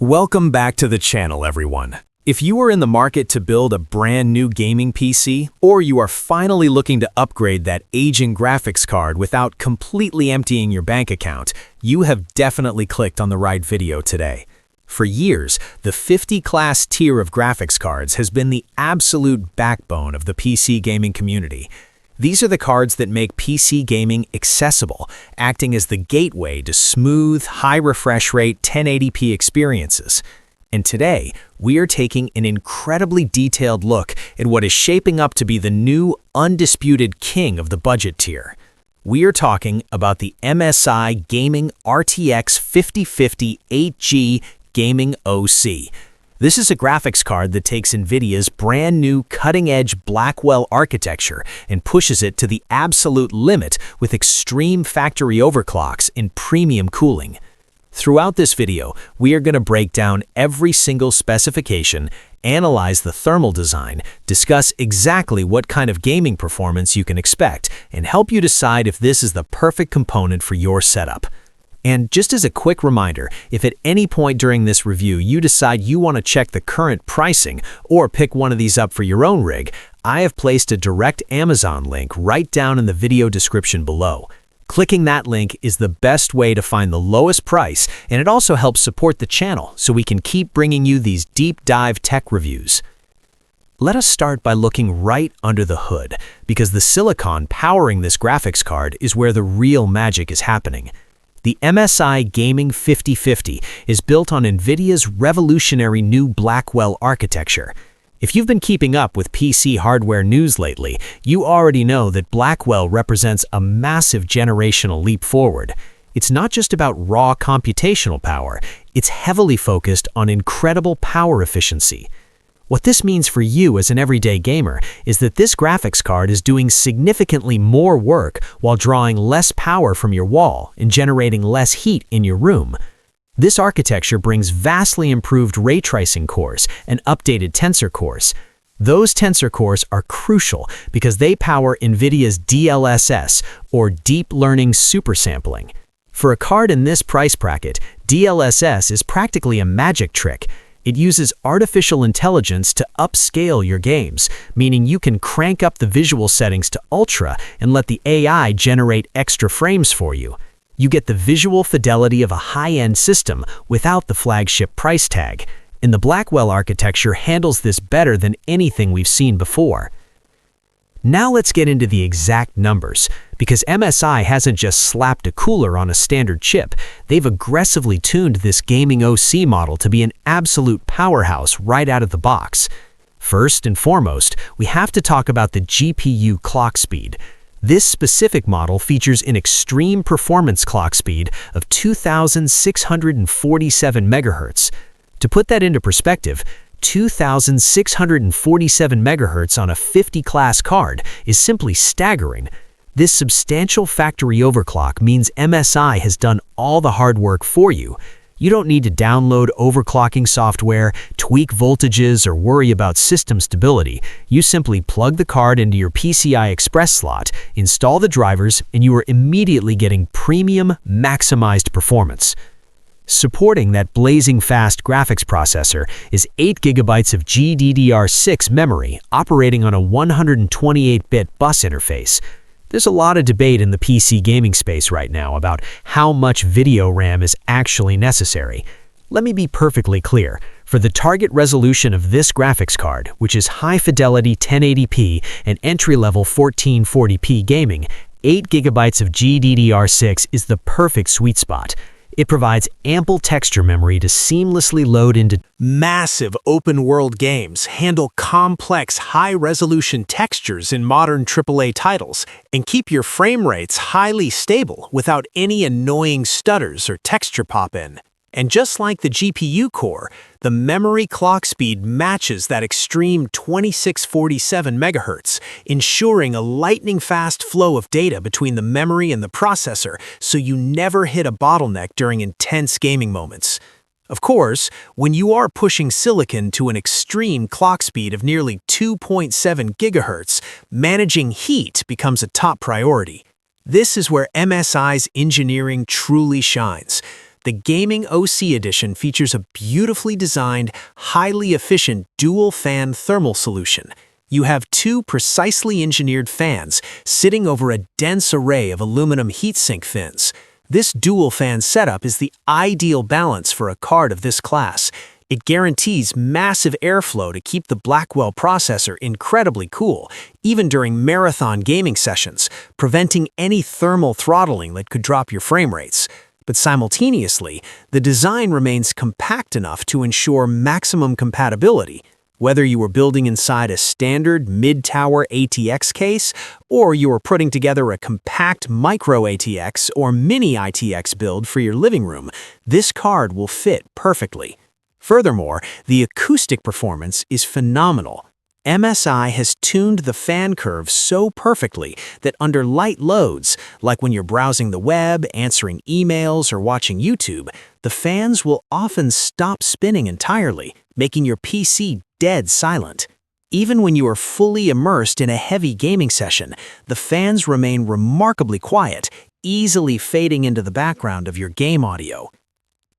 Welcome back to the channel, everyone. If you are in the market to build a brand new gaming PC, or you are finally looking to upgrade that aging graphics card without completely emptying your bank account, you have definitely clicked on the right video today. For years, the 50-class tier of graphics cards has been the absolute backbone of the PC gaming community. These are the cards that make PC gaming accessible, acting as the gateway to smooth, high refresh rate 1080p experiences. And today, we are taking an incredibly detailed look at what is shaping up to be the new, undisputed king of the budget tier. We are talking about the MSI Gaming RTX 5050 8G Gaming OC. This is a graphics card that takes NVIDIA's brand new cutting-edge Blackwell architecture and pushes it to the absolute limit with extreme factory overclocks and premium cooling. Throughout this video, we are going to break down every single specification, analyze the thermal design, discuss exactly what kind of gaming performance you can expect, and help you decide if this is the perfect component for your setup. And just as a quick reminder, if at any point during this review you decide you want to check the current pricing or pick one of these up for your own rig, I have placed a direct Amazon link right down in the video description below. Clicking that link is the best way to find the lowest price, and it also helps support the channel so we can keep bringing you these deep dive tech reviews. Let us start by looking right under the hood, because the silicon powering this graphics card is where the real magic is happening. The MSI Gaming 5050 is built on NVIDIA's revolutionary new Blackwell architecture. If you've been keeping up with PC hardware news lately, you already know that Blackwell represents a massive generational leap forward. It's not just about raw computational power, it's heavily focused on incredible power efficiency. What this means for you as an everyday gamer is that this graphics card is doing significantly more work while drawing less power from your wall and generating less heat in your room. This architecture brings vastly improved ray tracing cores and updated tensor cores. Those tensor cores are crucial because they power NVIDIA's DLSS, or Deep Learning Supersampling. For a card in this price bracket, DLSS is practically a magic trick. It uses artificial intelligence to upscale your games, meaning you can crank up the visual settings to ultra and let the AI generate extra frames for you. You get the visual fidelity of a high-end system without the flagship price tag, and the Blackwell architecture handles this better than anything we've seen before. Now let's get into the exact numbers, because MSI hasn't just slapped a cooler on a standard chip, they've aggressively tuned this gaming OC model to be an absolute powerhouse right out of the box. First and foremost, we have to talk about the GPU clock speed. This specific model features an extreme performance clock speed of 2,647 MHz. To put that into perspective, 2,647 MHz on a 50-class card is simply staggering. This substantial factory overclock means MSI has done all the hard work for you. You don't need to download overclocking software, tweak voltages, or worry about system stability. You simply plug the card into your PCI Express slot, install the drivers, and you are immediately getting premium, maximized performance. Supporting that blazing fast graphics processor is 8 GB of GDDR6 memory operating on a 128-bit bus interface. There's a lot of debate in the PC gaming space right now about how much video RAM is actually necessary. Let me be perfectly clear. For the target resolution of this graphics card, which is high-fidelity 1080p and entry-level 1440p gaming, 8 GB of GDDR6 is the perfect sweet spot. It provides ample texture memory to seamlessly load into massive open-world games, handle complex high-resolution textures in modern AAA titles, and keep your frame rates highly stable without any annoying stutters or texture pop-in. And just like the GPU core, the memory clock speed matches that extreme 2647 MHz, ensuring a lightning-fast flow of data between the memory and the processor so you never hit a bottleneck during intense gaming moments. Of course, when you are pushing silicon to an extreme clock speed of nearly 2.7 GHz, managing heat becomes a top priority. This is where MSI's engineering truly shines. The Gaming OC Edition features a beautifully designed, highly efficient dual-fan thermal solution. You have two precisely engineered fans sitting over a dense array of aluminum heatsink fins. This dual-fan setup is the ideal balance for a card of this class. It guarantees massive airflow to keep the Blackwell processor incredibly cool, even during marathon gaming sessions, preventing any thermal throttling that could drop your frame rates. But simultaneously, the design remains compact enough to ensure maximum compatibility. Whether you are building inside a standard mid-tower ATX case, or you are putting together a compact micro ATX or mini ITX build for your living room, this card will fit perfectly. Furthermore, the acoustic performance is phenomenal. MSI has tuned the fan curve so perfectly that under light loads, like when you're browsing the web, answering emails, or watching YouTube, the fans will often stop spinning entirely, making your PC dead silent. Even when you are fully immersed in a heavy gaming session, the fans remain remarkably quiet, easily fading into the background of your game audio.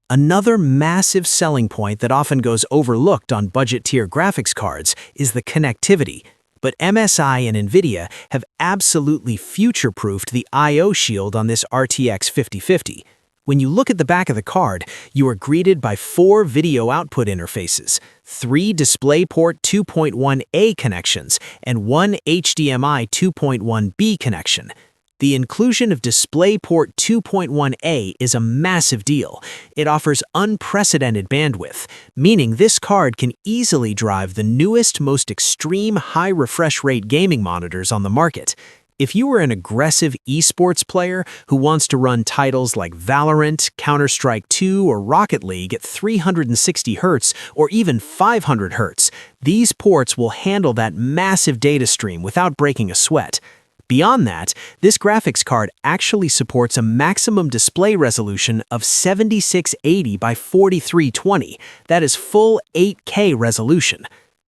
Another massive selling point that often goes overlooked on budget-tier graphics cards is the connectivity. But MSI and NVIDIA have absolutely future-proofed the I/O shield on this RTX 5050. When you look at the back of the card, you are greeted by 4 video output interfaces, 3 DisplayPort 2.1a connections, and 1 HDMI 2.1b connection. The inclusion of DisplayPort 2.1a is a massive deal. It offers unprecedented bandwidth, meaning this card can easily drive the newest, most extreme high refresh rate gaming monitors on the market. If you are an aggressive esports player who wants to run titles like Valorant, Counter-Strike 2, or Rocket League at 360 Hz or even 500 Hz, these ports will handle that massive data stream without breaking a sweat. Beyond that, this graphics card actually supports a maximum display resolution of 7680 by 4320. That is full 8K resolution.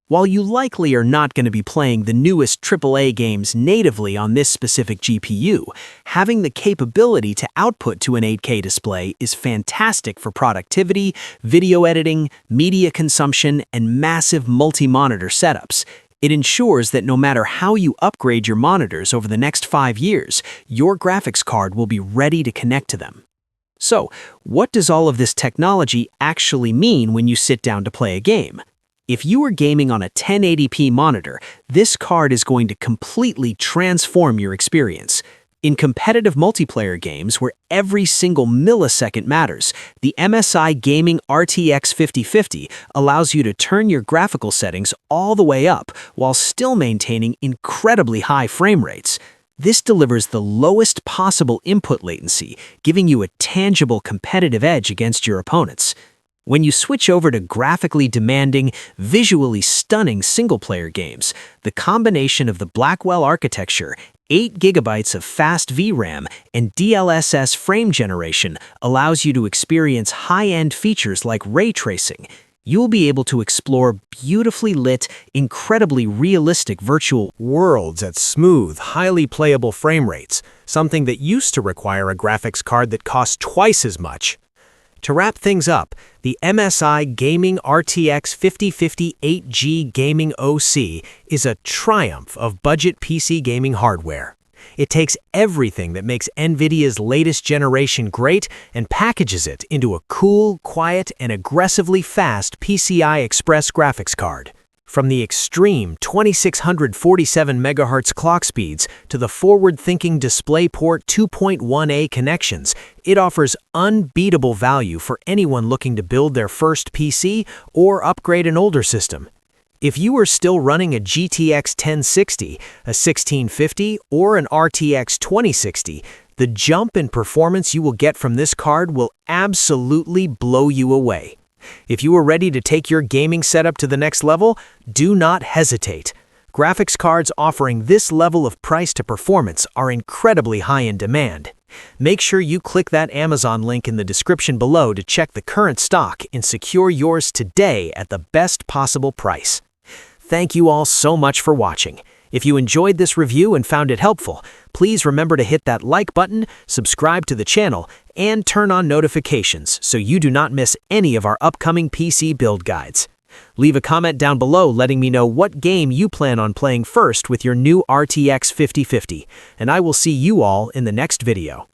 While you likely are not going to be playing the newest AAA games natively on this specific GPU, having the capability to output to an 8K display is fantastic for productivity, video editing, media consumption, and massive multi-monitor setups. It ensures that no matter how you upgrade your monitors over the next 5 years, your graphics card will be ready to connect to them. So, what does all of this technology actually mean when you sit down to play a game? If you are gaming on a 1080p monitor, this card is going to completely transform your experience. In competitive multiplayer games where every single millisecond matters, the MSI Gaming RTX 5050 allows you to turn your graphical settings all the way up while still maintaining incredibly high frame rates. This delivers the lowest possible input latency, giving you a tangible competitive edge against your opponents. When you switch over to graphically demanding, visually stunning single-player games, the combination of the Blackwell architecture, 8 GB of fast VRAM, and DLSS frame generation allows you to experience high-end features like ray tracing. You'll be able to explore beautifully lit, incredibly realistic virtual worlds at smooth, highly playable frame rates, something that used to require a graphics card that cost twice as much. To wrap things up, the MSI Gaming RTX 5050 8G Gaming OC is a triumph of budget PC gaming hardware. It takes everything that makes NVIDIA's latest generation great and packages it into a cool, quiet, and aggressively fast PCI Express graphics card. From the extreme 2647 MHz clock speeds to the forward-thinking DisplayPort 2.1a connections, it offers unbeatable value for anyone looking to build their first PC or upgrade an older system. If you are still running a GTX 1060, a 1650, or an RTX 2060, the jump in performance you will get from this card will absolutely blow you away. If you are ready to take your gaming setup to the next level, do not hesitate. Graphics cards offering this level of price to performance are incredibly high in demand. Make sure you click that Amazon link in the description below to check the current stock and secure yours today at the best possible price. Thank you all so much for watching. If you enjoyed this review and found it helpful, please remember to hit that like button, subscribe to the channel, and turn on notifications so you do not miss any of our upcoming PC build guides. Leave a comment down below letting me know what game you plan on playing first with your new RTX 5050, and I will see you all in the next video.